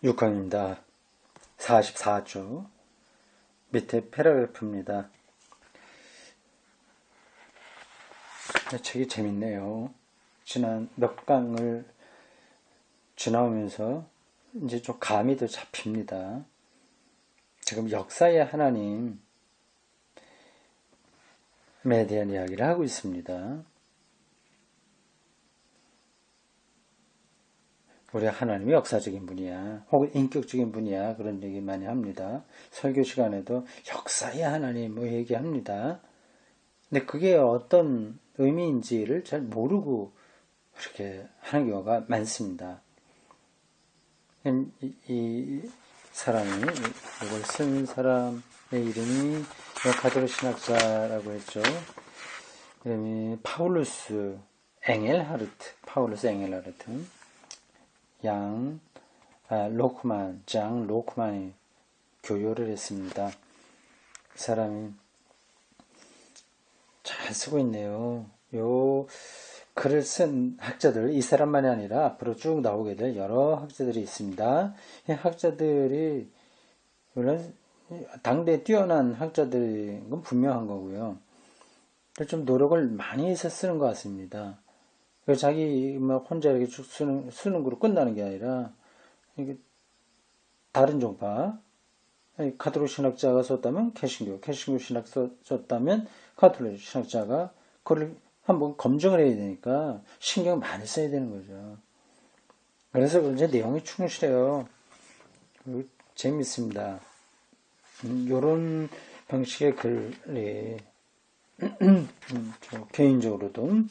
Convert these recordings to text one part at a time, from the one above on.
6강입니다. 44쪽 밑에 패러그래프입니다. 책이 재밌네요. 지난 몇 강을 지나오면서 이제 좀 감이 더 잡힙니다. 지금 역사의 하나님에 대한 이야기를 하고 있습니다. 우리 하나님이 역사적인 분이야, 혹은 인격적인 분이야, 그런 얘기 많이 합니다. 설교 시간에도 역사의 하나님 뭐 얘기합니다. 근데 그게 어떤 의미인지를 잘 모르고 그렇게 하는 경우가 많습니다. 이 사람이, 이걸 쓴 사람의 이름이 카톨릭 신학자라고 했죠. 이름이 파울루스 앵겔하르트, 장 로크만이 교요를 했습니다. 이 사람이 잘 쓰고 있네요. 요 글을 쓴 학자들, 이 사람만이 아니라 앞으로 쭉 나오게 될 여러 학자들이 있습니다. 이 학자들이 물론 당대에 뛰어난 학자들인 건 분명한 거고요. 좀 노력을 많이 해서 쓰는 것 같습니다. 자기 혼자 이렇게 쭉 쓰는 거로 끝나는 게 아니라 다른 종파, 카톨릭 신학자가 썼다면 개신교 신학 썼다면 카톨릭 신학자가 그걸 한번 검증을 해야 되니까 신경 많이 써야 되는 거죠. 그래서 이제 내용이 충실해요. 재밌습니다. 이런 방식의 글이 개인적으로도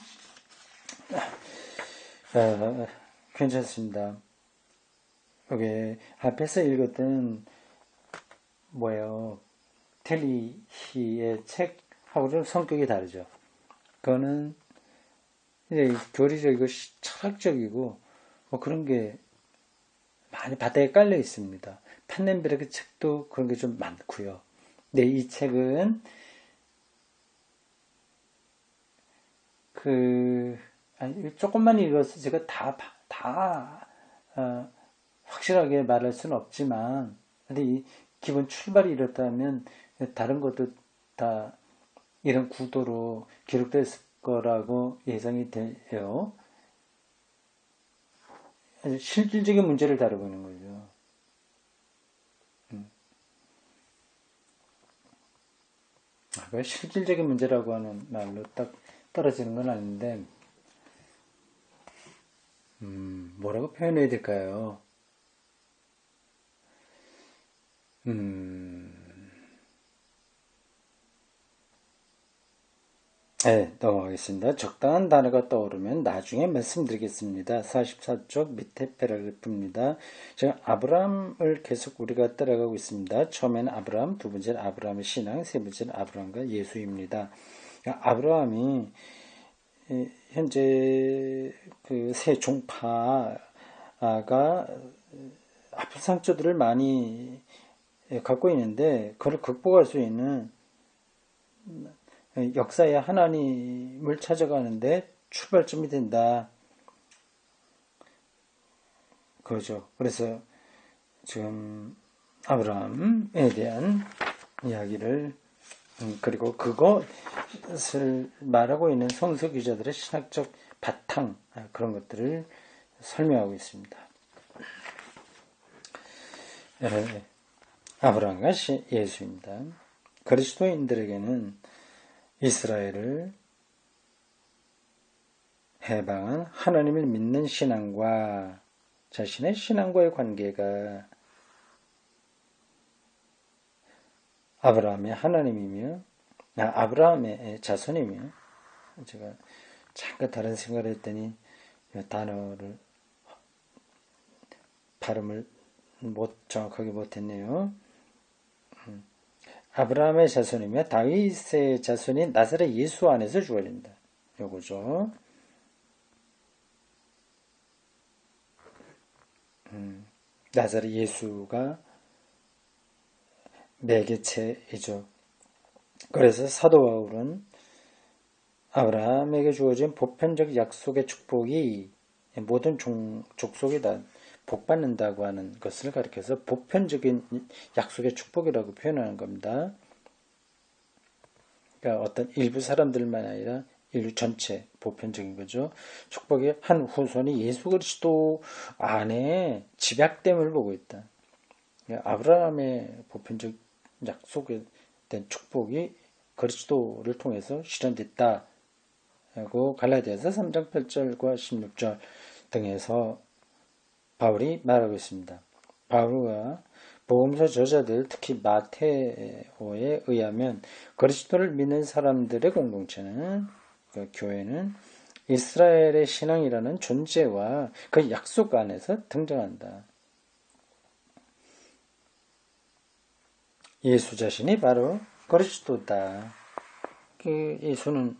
괜찮습니다. 여기 앞에서 읽었던 텔리히의 책하고 좀 성격이 다르죠. 그거는 이제 교리적이고 철학적이고 그런 게 많이 바닥에 깔려 있습니다. 판넨베르크 책도 그런 게 좀 많고요. 근데 이 책은 조금만 읽어서 제가 다 확실하게 말할 수는 없지만, 근데 이 기본 출발이 이렇다면 다른 것도 다 이런 구도로 기록됐을 거라고 예상이 돼요. 아주 실질적인 문제를 다루고 있는 거죠. 실질적인 문제라고 하는 말로 딱 떨어지는 건 아닌데, 뭐라고 표현해야 될까요? 네, 넘어가겠습니다. 적당한 단어가 떠오르면 나중에 말씀드리겠습니다. 44쪽 밑에 패러그래프입니다. 제가 아브라함을 계속 우리가 따라가고 있습니다. 처음에는 아브라함, 두 번째는 아브라함의 신앙, 세 번째는 아브라함과 예수입니다. 아브라함이 현재 그 새 종파가 아픈 상처들을 많이 갖고 있는데 그걸 극복할 수 있는 역사의 하나님을 찾아가는데 출발점이 된다. 그렇죠. 그래서 지금 아브라함에 대한 이야기를 그리고 그것을 말하고 있는 성서 기자들의 신학적 바탕 그런 것들을 설명하고 있습니다. 아브라함과 예수입니다. 그리스도인들에게는 이스라엘을 해방한 하나님을 믿는 신앙과 자신의 신앙과의 관계가 아브라함의 하나님이며 아브라함의 자손이며, 제가 잠깐 다른 생각을 했더니 단어를 발음을 정확하게 못했네요. 아브라함의 자손이며 다윗의 자손인 나사렛 예수 안에서 주어진다. 요거죠. 나사렛 예수가 매개체이죠. 그래서 사도 바울은 아브라함에게 주어진 보편적 약속의 축복이 모든 족속이다. 복 받는다고 하는 것을 가리켜서 보편적인 약속의 축복이라고 표현하는 겁니다. 그러니까 어떤 일부 사람들만 아니라 인류 전체 보편적인 거죠. 축복의 한 후손이 예수 그리스도 안에 집약됨을 보고 있다. 아브라함의 보편적 약속에 된 축복이 그리스도를 통해서 실현됐다. 하고 갈라디아서 3장 8절과 16절 등에서 바울이 말하고 있습니다. 바울과 복음서 저자들, 특히 마테오에 의하면 그리스도를 믿는 사람들의 공동체는, 그 교회는 이스라엘의 신앙이라는 존재와 그 약속 안에서 등장한다. 예수 자신이 바로 그리스도다. 그 예수는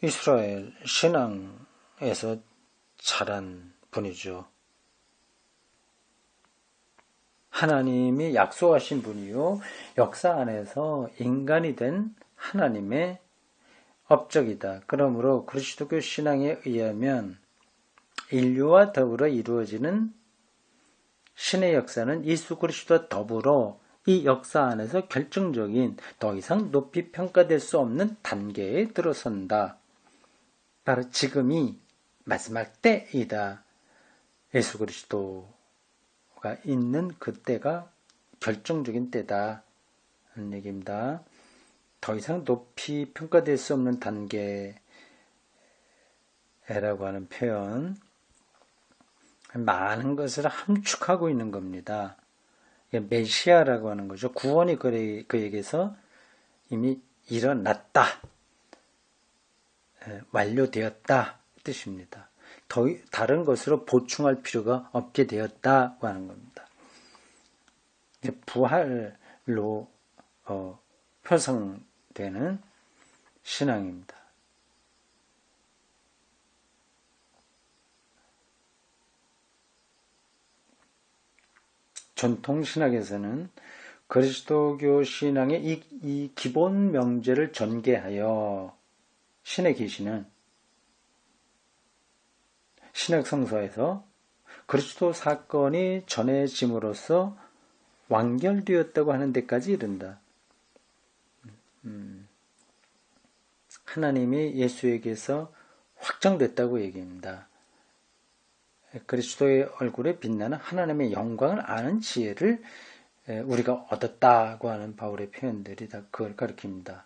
이스라엘 신앙에서 자란 분이죠. 하나님이 약속하신 분이요, 역사 안에서 인간이 된 하나님의 업적이다. 그러므로 그리스도교 신앙에 의하면 인류와 더불어 이루어지는 신의 역사는 예수 그리스도와 더불어 이 역사 안에서 결정적인, 더 이상 높이 평가될 수 없는 단계에 들어선다. 바로 지금이 마지막 때이다. 예수 그리스도가 있는 그때가 결정적인 때다 하는 얘기입니다. 더 이상 높이 평가될 수 없는 단계라고 하는 표현, 많은 것을 함축하고 있는 겁니다. 메시아라고 하는 거죠. 구원이 그에게서 이미 일어났다, 완료되었다 뜻입니다. 더 다른 것으로 보충할 필요가 없게 되었다고 하는 겁니다. 부활로 표상되는 신앙입니다. 전통신학에서는 그리스도교 신앙의 이 기본 명제를 전개하여 신의 계시는 신약성서에서 그리스도 사건이 전해짐으로써 완결되었다고 하는 데까지 이른다. 하나님이 예수에게서 확정됐다고 얘기합니다. 그리스도의 얼굴에 빛나는 하나님의 영광을 아는 지혜를 우리가 얻었다고 하는 바울의 표현들이 다 그걸 가리킵니다.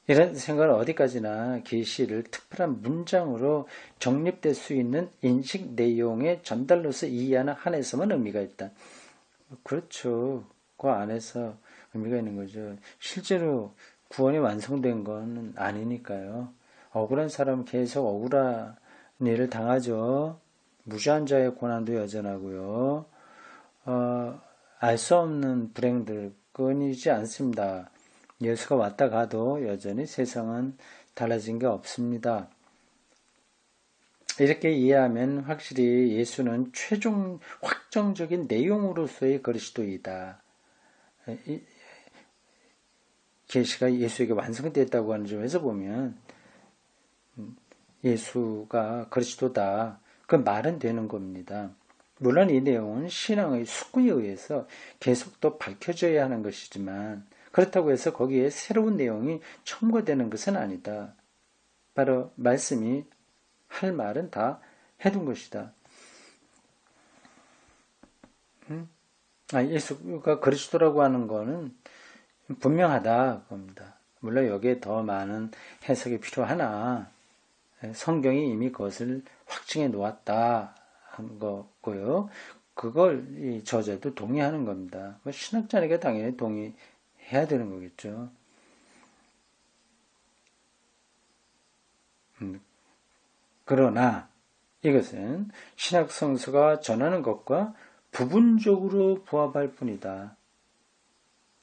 이런 생각은 어디까지나 계시를 특별한 문장으로 정립될 수 있는 인식 내용의 전달로서 이해하는 한에서만 의미가 있다. 그렇죠. 그 안에서 의미가 있는 거죠. 실제로 구원이 완성된 건 아니니까요. 억울한 사람은 계속 억울한 일을 당하죠. 무죄한 자의 고난도 여전하고요. 알 수 없는 불행들 끊이지 않습니다. 예수가 왔다 가도 여전히 세상은 달라진 게 없습니다. 이렇게 이해하면 확실히 예수는 최종 확정적인 내용으로서의 그리스도이다. 계시가 예수에게 완성됐다고 하는 점에서 보면 예수가 그리스도다. 그 말은 되는 겁니다. 물론 이 내용은 신앙의 숙고에 의해서 계속 또 밝혀져야 하는 것이지만 그렇다고 해서 거기에 새로운 내용이 첨가되는 것은 아니다. 바로 말씀이 할 말은 다 해둔 것이다. 예수가 그리스도라고 하는 것은 분명하다 겁니다. 물론 여기에 더 많은 해석이 필요하나 성경이 이미 그것을 확증해 놓았다 하는 거고요. 그걸 이 저자도 동의하는 겁니다. 신학자니까 당연히 동의해야 되는 거겠죠. 그러나 이것은 신학 성서가 전하는 것과 부분적으로 부합할 뿐이다.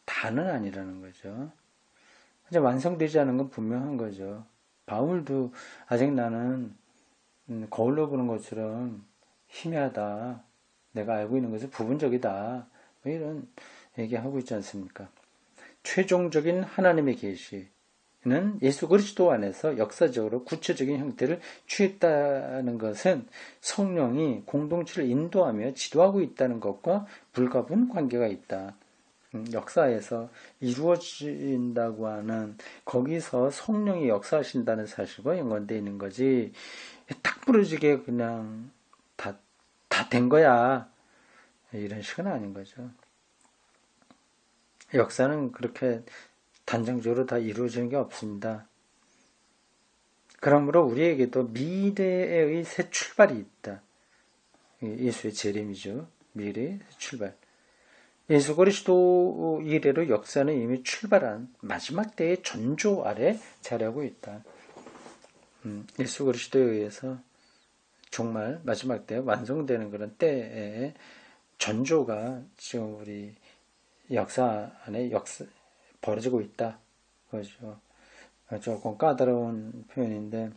다는 아니라는 거죠. 이제 완성되지 않은 건 분명한 거죠. 바울도 아직 나는 거울로 보는 것처럼 희미하다. 내가 알고 있는 것은 부분적이다. 이런 얘기하고 있지 않습니까? 최종적인 하나님의 계시, 는 예수 그리스도 안에서 역사적으로 구체적인 형태를 취했다는 것은 성령이 공동체를 인도하며 지도하고 있다는 것과 불가분 관계가 있다. 역사에서 이루어진다고 하는 거기서 성령이 역사하신다는 사실과 연관되어 있는 거지. 딱 부러지게 그냥 다 된 거야. 이런 식은 아닌 거죠. 역사는 그렇게 단정적으로 다 이루어지는 게 없습니다. 그러므로 우리에게도 미래의 새 출발이 있다. 예수의 재림이죠. 미래의 새 출발. 예수 그리스도 이래로 역사는 이미 출발한 마지막 때의 전조 아래 자리하고 있다. 예수 그리스도에 의해서 정말 마지막 때 완성되는 그런 때의 전조가 지금 우리 역사 안에 벌어지고 있다. 그렇죠. 조금 까다로운 표현인데,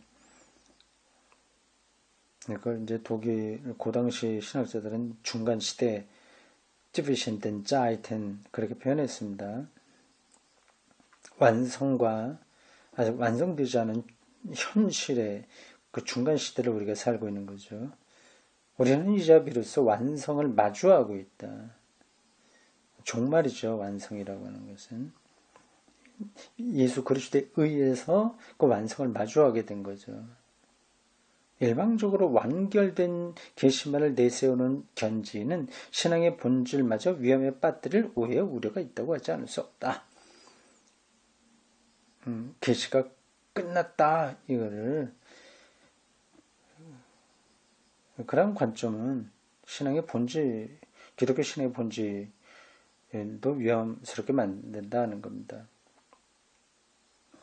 그걸 이제 독일 그 당시 신학자들은 중간 시대, 찌비신텐 짜이텐 그렇게 표현했습니다. 완성과 아직 완성되지 않은 현실의 그 중간 시대를 우리가 살고 있는 거죠. 우리는 이제 비로소 완성을 마주하고 있다. 종말이죠. 완성이라고 하는 것은. 예수 그리스도에 의해서 그 완성을 마주하게 된 거죠. 일방적으로 완결된 계시만을 내세우는 견지는 신앙의 본질마저 위험에 빠뜨릴 오해의 우려가 있다고 하지 않을 수 없다. 계시가 끝났다 이거를 그런 관점은 신앙의 본질, 기독교 신앙의 본질도 위험스럽게 만든다는 겁니다.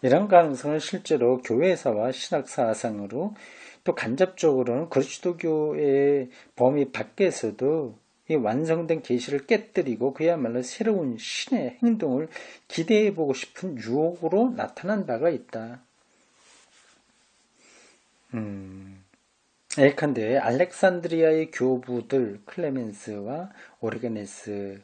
이런 가능성은 실제로 교회사와 신학사상으로 또 간접적으로는 그리스도교의 범위 밖에서도 이 완성된 계시를 깨뜨리고 그야말로 새로운 신의 행동을 기대해보고 싶은 유혹으로 나타난 바가 있다. 예컨대 알렉산드리아의 교부들 클레멘스와 오르게네스는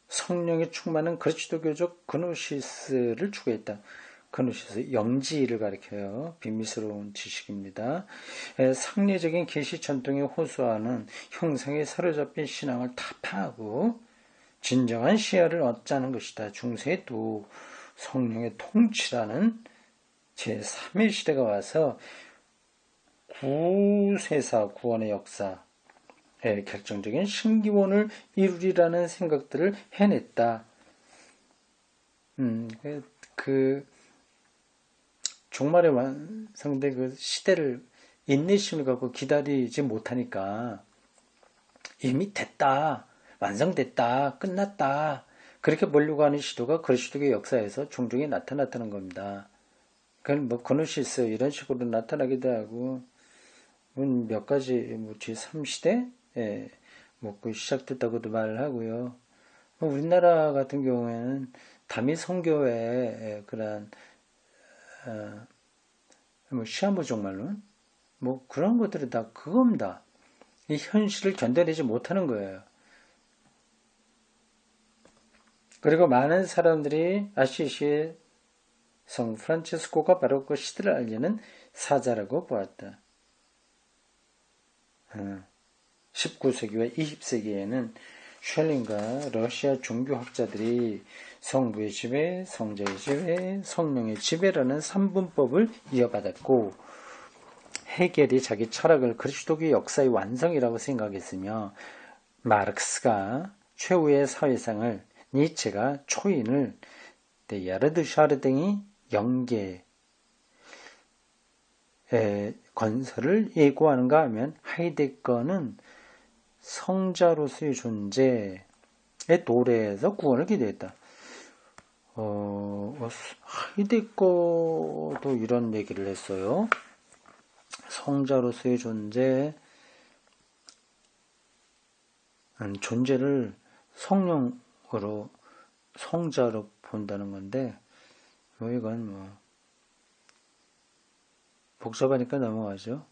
성령이 충만한 그리스도교적 그노시스를 추구했다. 그노시스, 영지를 가리켜요. 비밀스러운 지식입니다. 상례적인 계시 전통에 호소하는 형상에 사로잡힌 신앙을 타파하고 진정한 시야를 얻자는 것이다. 중세에도 성령의 통치라는 제3의 시대가 와서 구세사 구원의 역사 결정적인 신기원을 이루리라는 생각들을 해냈다. 그 종말의 완성된 그 시대를 인내심을 갖고 기다리지 못하니까 이미 됐다, 완성됐다, 끝났다 그렇게 보려고 하는 시도가 그리스도의 역사에서 종종 나타났다는 겁니다. 그건 뭐 그노시스 이런 식으로 나타나기도 하고 몇 가지 뭐 제3시대 그 시작됐다고도 말을 하고요. 우리나라 같은 경우에는 다미 선교의 그런 시한부 종말론 뭐 그런 것들이 다 그겁니다. 이 현실을 견뎌내지 못하는 거예요. 그리고 많은 사람들이 아시시의 성 프란체스코가 바로 그 시대를 알리는 사자라고 보았다. 19세기와 20세기에는 쉘링과 러시아 종교학자들이 성부의 지배, 성자의 지배, 성령의 지배라는 3분법을 이어받았고 헤겔이 자기 철학을 그리스도교의 역사의 완성이라고 생각했으며 마르크스가 최후의 사회상을, 니체가 초인을, 야르드 샤르댕이 영계 건설을 예고하는가 하면 하이데거는 성자로서의 존재의 도래에서 구원을 기대했다. 하이데거도 이런 얘기를 했어요. 성자로서의 존재를 성령으로 성자로 본다는 건데 이건 복잡하니까 넘어가죠.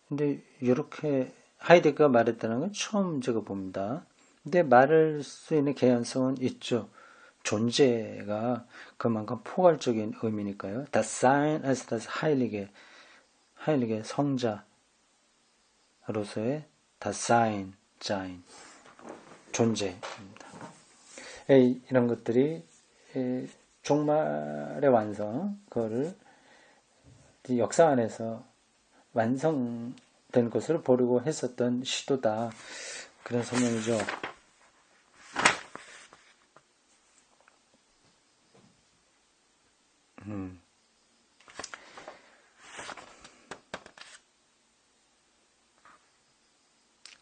근데 이렇게 하이데거가 말했다는 건 처음 제가 봅니다. 근데 말할 수 있는 개연성은 있죠. 존재가 그만큼 포괄적인 의미니까요. The sign as the 하일리게 성자로서의 the sign, 존재입니다. 이런 것들이 종말의 완성, 그거를 역사 안에서 완성된 것을 보려고 했었던 시도다. 그런 설명이죠.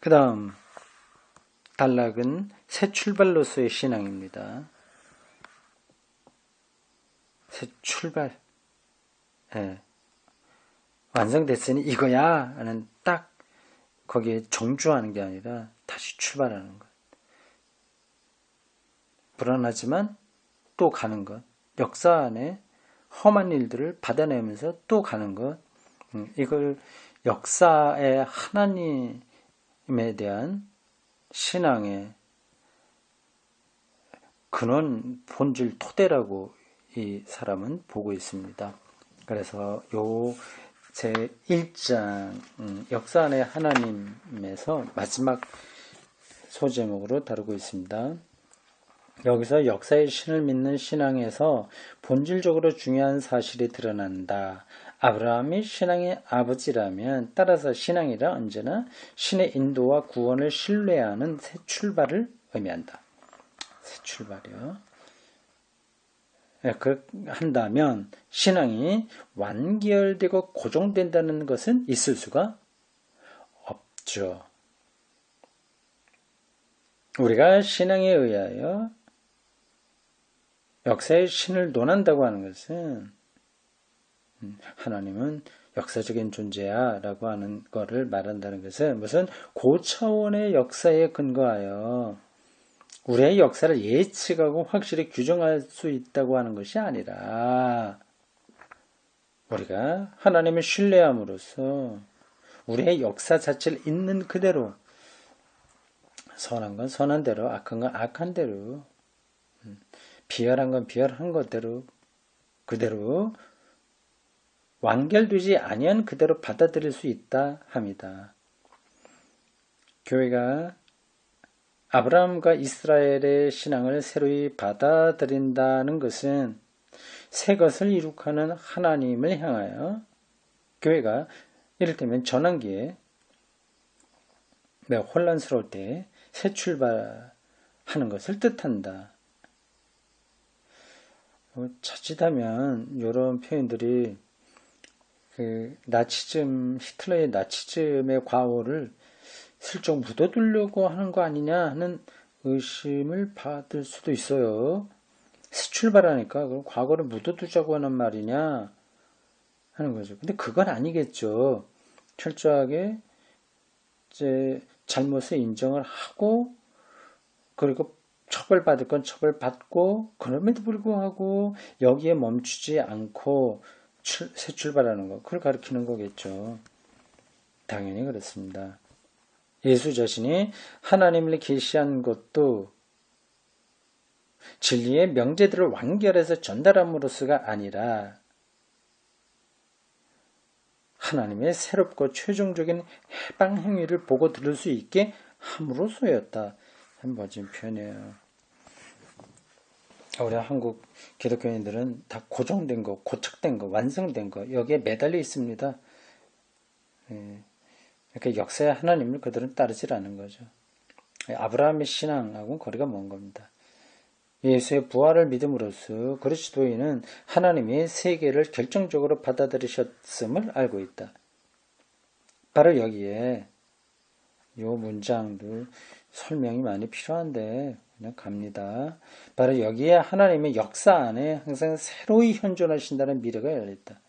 그 다음 단락은 새 출발로서의 신앙입니다. 새 출발. 예. 완성됐으니 이거야 하는 딱 거기에 정주하는 게 아니라 다시 출발하는 것. 불안하지만 또 가는 것. 역사 안에 험한 일들을 받아내면서 또 가는 것. 이걸 역사의 하나님에 대한 신앙의 근원, 본질, 토대라고 이 사람은 보고 있습니다. 그래서 요 제 1장 역사 안의 하나님에서 마지막 소제목으로 다루고 있습니다. 여기서 역사의 신을 믿는 신앙에서 본질적으로 중요한 사실이 드러난다. 아브라함이 신앙의 아버지라면 따라서 신앙이란 언제나 신의 인도와 구원을 신뢰하는 새 출발을 의미한다. 새 출발이요. 한다면 신앙이 완결되고 고정된다는 것은 있을 수가 없죠. 우리가 신앙에 의하여 역사의 신을 논한다고 하는 것은 하나님은 역사적인 존재야 라고 하는 것을 말한다는 것은 무슨 고차원의 역사에 근거하여 우리의 역사를 예측하고 확실히 규정할 수 있다고 하는 것이 아니라 우리가 하나님을 신뢰함으로써 우리의 역사 자체를 있는 그대로 선한 건 선한 대로 악한 건 악한 대로 비열한 건 비열한 것대로 그대로 완결되지 아니한 그대로 받아들일 수 있다 합니다. 교회가 아브라함과 이스라엘의 신앙을 새로이 받아들인다는 것은 새 것을 이룩하는 하나님을 향하여 교회가 이를테면 전환기에 매우 혼란스러울 때 새 출발하는 것을 뜻한다. 자칫하면 이런 표현들이 히틀러의 나치즘의 과오를 슬쩍 묻어두려고 하는 거 아니냐 하는 의심을 받을 수도 있어요. 새 출발하니까 그럼 과거를 묻어두자고 하는 말이냐 하는 거죠. 근데 그건 아니겠죠. 철저하게 이제 잘못을 인정을 하고 그리고 처벌받을 건 처벌받고 그럼에도 불구하고 여기에 멈추지 않고 새 출발하는 거 그걸 가리키는 거겠죠. 당연히 그렇습니다. 예수 자신이 하나님을 계시한 것도 진리의 명제들을 완결해서 전달함으로써가 아니라 하나님의 새롭고 최종적인 해방 행위를 보고 들을 수 있게 함으로써였다. 한 멋진 표현이에요. 우리 한국 기독교인들은 다 고정된 거, 고착된 거, 완성된 거 여기에 매달려 있습니다. 그러니까 역사의 하나님을 그들은 따르질 않은 거죠. 아브라함의 신앙하고는 거리가 먼 겁니다. 예수의 부활을 믿음으로써 그리스도인은 하나님이 세계를 결정적으로 받아들이셨음을 알고 있다. 바로 여기에 이 문장들 설명이 많이 필요한데 그냥 갑니다. 바로 여기에 하나님의 역사 안에 항상 새로이 현존하신다는 미래가 열려있다.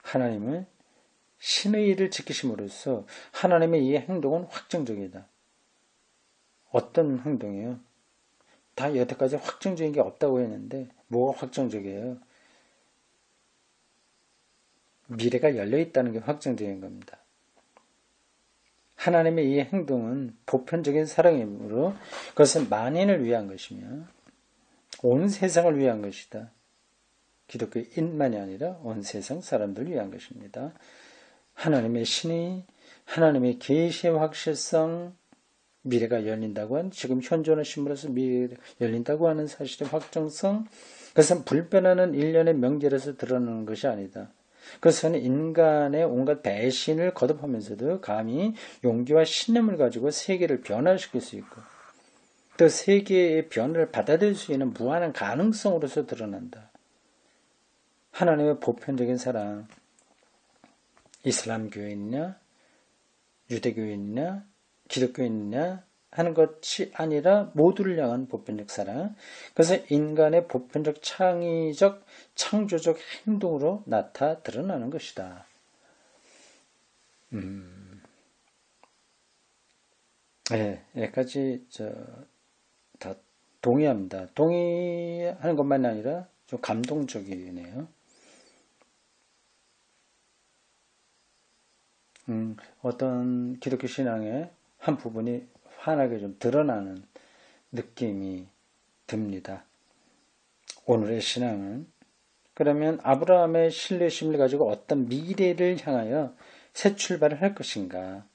하나님은 신의 일을 지키심으로써 하나님의 이 행동은 확정적이다. 어떤 행동이에요? 다 여태까지 확정적인 게 없다고 했는데 뭐가 확정적이에요? 미래가 열려있다는 게 확정적인 겁니다. 하나님의 이 행동은 보편적인 사랑이므로 그것은 만인을 위한 것이며 온 세상을 위한 것이다. 기독교인만이 아니라 온 세상 사람들을 위한 것입니다. 하나님의 신이 하나님의 계시의 확실성, 미래가 열린다고 하는, 지금 현존의 신물에서 미래가 열린다고 하는 사실의 확정성, 그것은 불변하는 일련의 명제로서 드러나는 것이 아니다. 그것은 인간의 온갖 배신을 거듭하면서도 감히 용기와 신념을 가지고 세계를 변화시킬 수 있고 또 세계의 변화를 받아들일 수 있는 무한한 가능성으로서 드러난다. 하나님의 보편적인 사랑, 이슬람교인이냐 유대교인이냐 기독교인이냐 하는 것이 아니라 모두를 향한 보편적 사랑, 그것은 인간의 보편적 창의적 창조적 행동으로 드러나는 것이다. 네, 여기까지 다 동의합니다. 동의하는 것만이 아니라 좀 감동적이네요. 어떤 기독교 신앙의 한 부분이 환하게 좀 드러나는 느낌이 듭니다. 오늘의 신앙은 그러면 아브라함의 신뢰심을 가지고 어떤 미래를 향하여 새 출발을 할 것인가?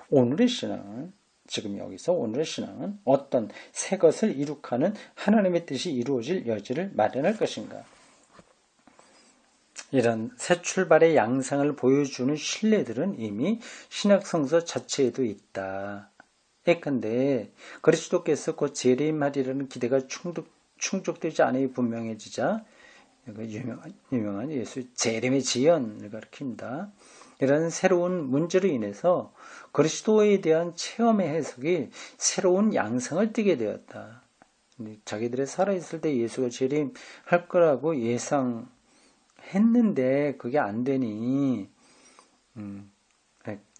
오늘의 신앙은 지금 여기서 오늘의 신앙은 어떤 새 것을 이룩하는 하나님의 뜻이 이루어질 여지를 마련할 것인가? 이런 새 출발의 양상을 보여주는 신뢰들은 이미 신약성서 자체에도 있다. 예컨대 그리스도께서 곧 재림하리라는 기대가 충족되지 않아 분명해지자 유명한 예수 재림의 지연을 가리킵니다. 이런 새로운 문제로 인해서 그리스도에 대한 체험의 해석이 새로운 양상을 띠게 되었다. 자기들이 살아있을 때 예수가 재림할 거라고 예상했는데 그게 안 되니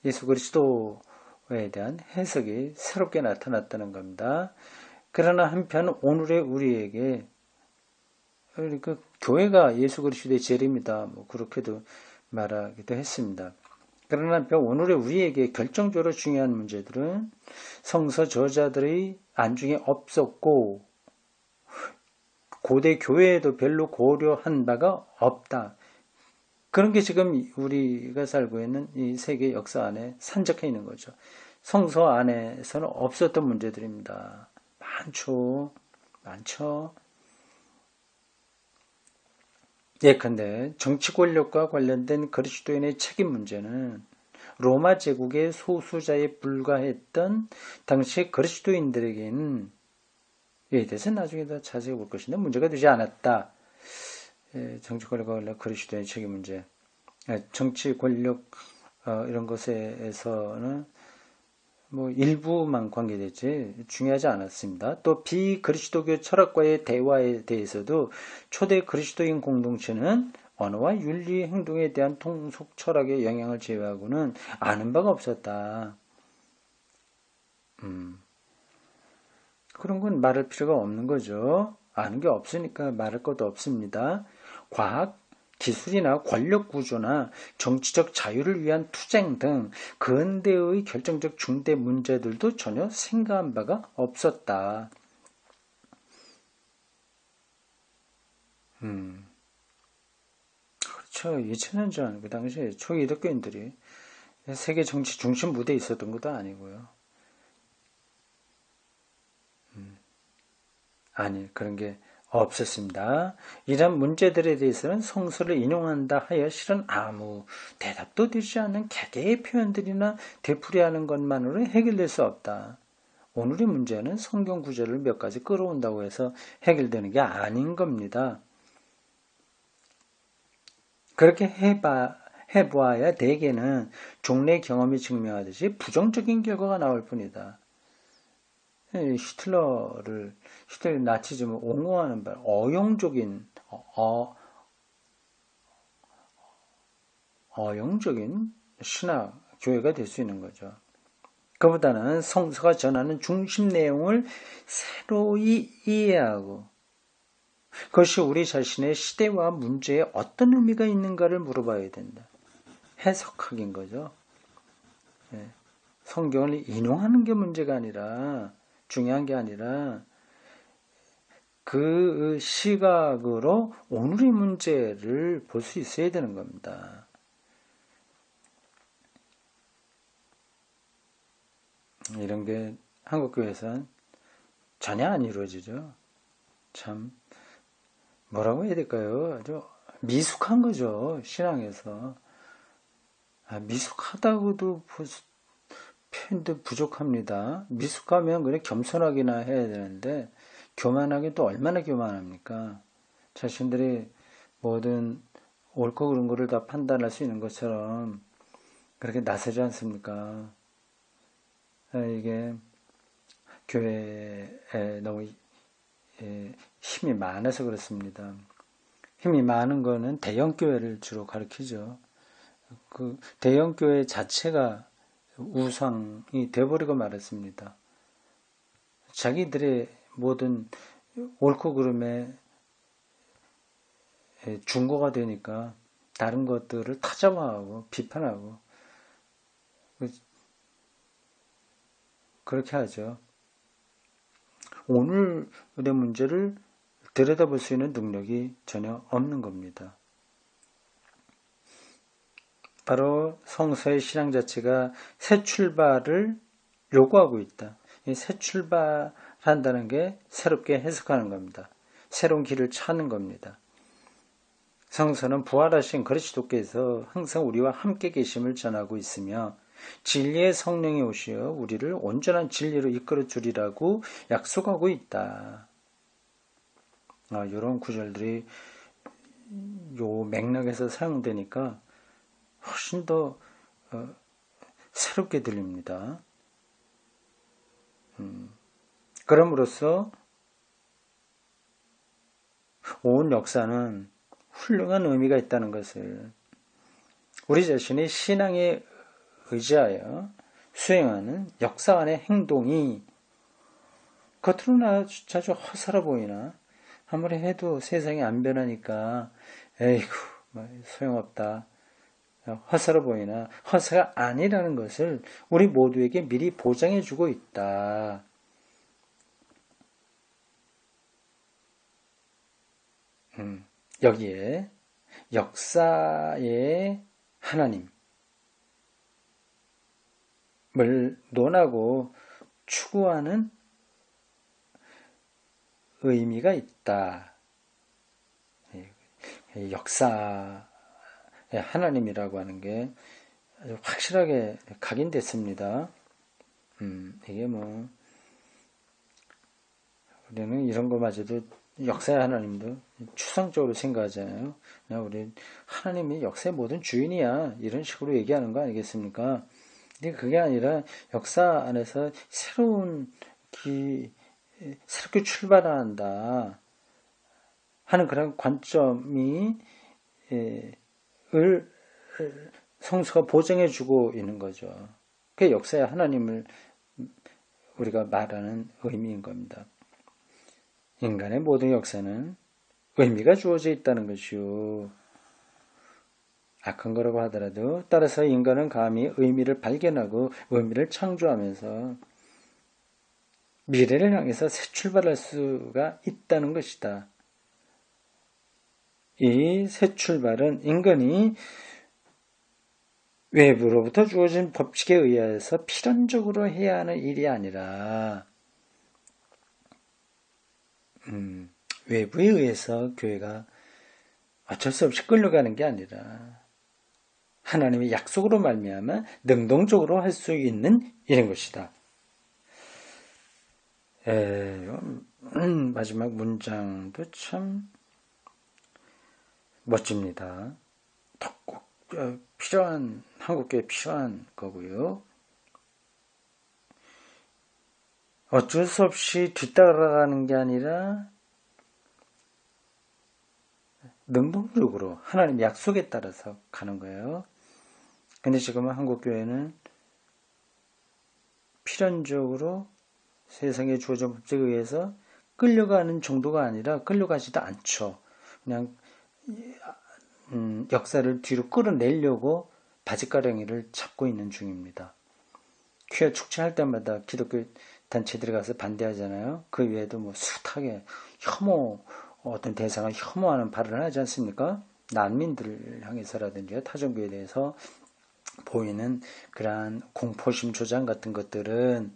예수 그리스도에 대한 해석이 새롭게 나타났다는 겁니다. 그러나 한편 오늘의 우리에게 그러니까 교회가 예수 그리스도의 재림이다 뭐 그렇게도 말하기도 했습니다. 그러나 한편 오늘의 우리에게 결정적으로 중요한 문제들은 성서 저자들의 안중에 없었고 고대 교회에도 별로 고려한 바가 없다. 그런 게 지금 우리가 살고 있는 이 세계 역사 안에 산적해 있는 거죠. 성서 안에서는 없었던 문제들입니다. 많죠. 예컨대 정치 권력과 관련된 그리스도인의 책임 문제는 로마 제국의 소수자에 불과했던 당시 그리스도인들에게는 이에 대해서 나중에 더 자세히 볼 것인데 문제가 되지 않았다. 정치 권력과 관련 그리스도인의 책임 문제, 정치 권력 이런 것에서는 뭐 일부만 관계되지 중요하지 않았습니다. 또 비그리스도교 철학과의 대화에 대해서도 초대 그리스도인 공동체는 언어와 윤리 행동에 대한 통속 철학의 영향을 제외하고는 아는 바가 없었다. 그런 건 말할 필요가 없는 거죠. 아는 게 없으니까 말할 것도 없습니다. 과학, 기술이나 권력 구조나 정치적 자유를 위한 투쟁 등 근대의 결정적 중대 문제들도 전혀 생각한 바가 없었다. 그렇죠. 2000년 전 그 당시에 초기독교인들이 세계 정치 중심 무대에 있었던 것도 아니고요. 아니, 그런 게 없었습니다. 이런 문제들에 대해서는 성서를 인용한다 하여 실은 아무 대답도 되지 않는 개개의 표현들이나 되풀이하는 것만으로 해결될 수 없다. 오늘의 문제는 성경 구절을 몇 가지 끌어온다고 해서 해결되는 게 아닌 겁니다. 그렇게 해보아야 대개는 종래 경험이 증명하듯이 부정적인 결과가 나올 뿐이다. 히틀러 나치즘을 옹호하는 바 어용적인 신학 교회가 될 수 있는 거죠. 그보다는 성서가 전하는 중심 내용을 새로이 이해하고 그것이 우리 자신의 시대와 문제에 어떤 의미가 있는가를 물어봐야 된다. 해석학인 거죠. 성경을 인용하는 게 문제가 아니라, 중요한 게 아니라, 그 시각으로 오늘의 문제를 볼 수 있어야 되는 겁니다. 이런 게 한국교회에서는 전혀 안 이루어지죠. 참, 뭐라고 해야 될까요? 아주 미숙한 거죠, 신앙에서. 미숙하다고도 표현도 부족합니다. 미숙하면 그냥 겸손하기나 해야 되는데, 교만하게 또 얼마나 교만합니까? 자신들이 모든 옳고 그른 거를 다 판단할 수 있는 것처럼 그렇게 나서지 않습니까? 이게 교회에 너무 힘이 많아서 그렇습니다. 힘이 많은 거는 대형교회를 주로 가리키죠. 그 대형교회 자체가 우상이 돼버리고 말았습니다. 자기들의 모든 옳고 그름에 중고가 되니까 다른 것들을 타점화하고 비판하고 그렇게 하죠. 오늘의 문제를 들여다볼 수 있는 능력이 전혀 없는 겁니다. 바로 성서의 신앙 자체가 새 출발을 요구하고 있다. 이 새 출발한다는 게 새롭게 해석하는 겁니다. 새로운 길을 찾는 겁니다. 성서는 부활하신 그리스도께서 항상 우리와 함께 계심을 전하고 있으며 진리의 성령이 오시어 우리를 온전한 진리로 이끌어 주리라고 약속하고 있다. 이런 구절들이 요 맥락에서 사용되니까 훨씬 더 새롭게 들립니다. 그럼으로써 온 역사는 훌륭한 의미가 있다는 것을 우리 자신의 신앙에 의지하여 수행하는 역사 안의 행동이 겉으로는 아주 허사로 보이나 아무리 해도 세상이 안 변하니까 에이구 소용없다 허사로 보이나 허사가 아니라는 것을 우리 모두에게 미리 보장해주고 있다. 여기에 역사의 하나님을 논하고 추구하는 의미가 있다. 역사의 하나님이라고 하는 게 아주 확실하게 각인됐습니다. 이게 우리는 이런 거마저도 역사의 하나님도 추상적으로 생각하잖아요. 그냥 우리 하나님이 역사의 모든 주인이야 이런 식으로 얘기하는 거 아니겠습니까? 근데 그게 아니라 역사 안에서 새롭게 출발한다 하는 그런 관점이 성서가 보장해주고 있는 거죠. 그게 역사의 하나님을 우리가 말하는 의미인 겁니다. 인간의 모든 역사는 의미가 주어져 있다는 것이요. 악한 거라고 하더라도 따라서 인간은 감히 의미를 발견하고 의미를 창조하면서 미래를 향해서 새 출발할 수가 있다는 것이다. 이 새 출발은 인간이 외부로부터 주어진 법칙에 의해서 필연적으로 해야 하는 일이 아니라 외부에 의해서 교회가 어쩔 수 없이 끌려가는 게 아니라 하나님의 약속으로 말미암아 능동적으로 할 수 있는 일인 것이다. 마지막 문장도 참 멋집니다. 꼭 필요한 한국교회에 필요한 거고요. 어쩔 수 없이 뒤따라가는 게 아니라 능동적으로 하나님의 약속에 따라서 가는 거예요. 근데 지금은 한국교회는 필연적으로 세상에 주어진 법칙에 의해서 끌려가는 정도가 아니라 끌려가지도 않죠. 그냥 역사를 뒤로 끌어내려고 바짓가랑이를 잡고 있는 중입니다. 교회 축제할 때마다 기독교 단체들이 가서 반대하잖아요. 그 외에도 뭐 숱하게 어떤 대상을 혐오하는 발언을 하지 않습니까? 난민들을 향해서라든지 타종교에 대해서 보이는 그러한 공포심 조장 같은 것들은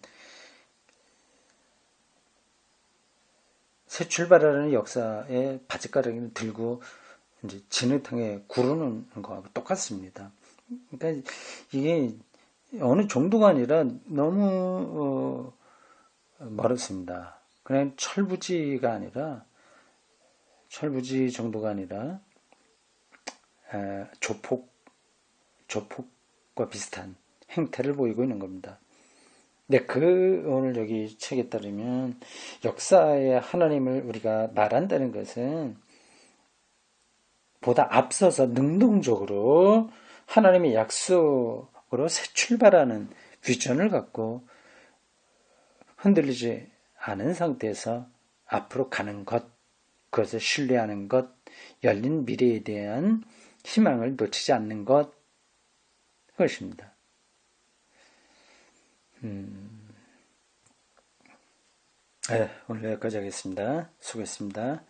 새 출발하는 역사의 바짓가랑이를 들고 이제 진흙탕에 구르는 거하고 똑같습니다. 그러니까 이게 어느 정도가 아니라 너무 멀었습니다. 그냥 철부지 정도가 아니라 조폭과 비슷한 행태를 보이고 있는 겁니다. 네, 오늘 여기 책에 따르면 역사의 하나님을 우리가 말한다는 것은 보다 앞서서 능동적으로 하나님의 약속으로 새 출발하는 비전을 갖고 흔들리지 않은 상태에서 앞으로 가는 것, 그것을 신뢰하는 것, 열린 미래에 대한 희망을 놓치지 않는 것, 그것입니다. 네, 오늘 여기까지 하겠습니다. 수고했습니다.